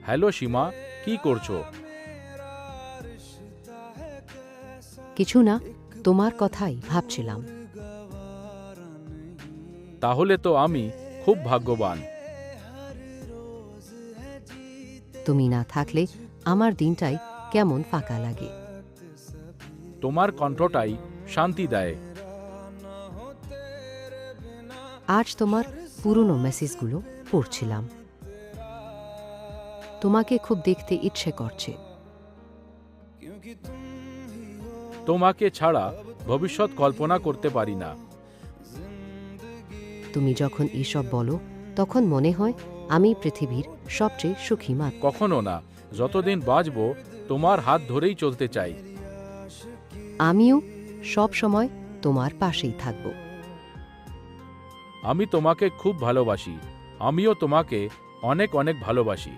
Hello সীমা, কি করছো? কিছু না, তোমার কথাই ভাবছিলাম। তাহলে তো আমি খুব ভাগ্যবান। তুমি না থাকলে আমার দিনটাই কেমন ফাঁকা লাগে। তোমার কণ্ঠটাই শান্তি দেয়। আজ তোমার পুরনো মেসেজগুলো পড়ছিলাম। তোমাকে খুব দেখতে ইচ্ছে করছে। তোমাকে ছাড়া ভবিষ্যৎ কল্পনা করতে পারি না। তুমি যখন এসব বলো তখন মনে হয় আমি পৃথিবীর সবচেয়ে সুখী মানুষ। কখনো না, যতদিন বাঁচব তোমার হাত ধরেই চলতে চাই। আমিও সব সময় তোমার পাশেই থাকব। আমি তোমাকে খুব ভালোবাসি। আমিও তোমাকে অনেক অনেক ভালোবাসি।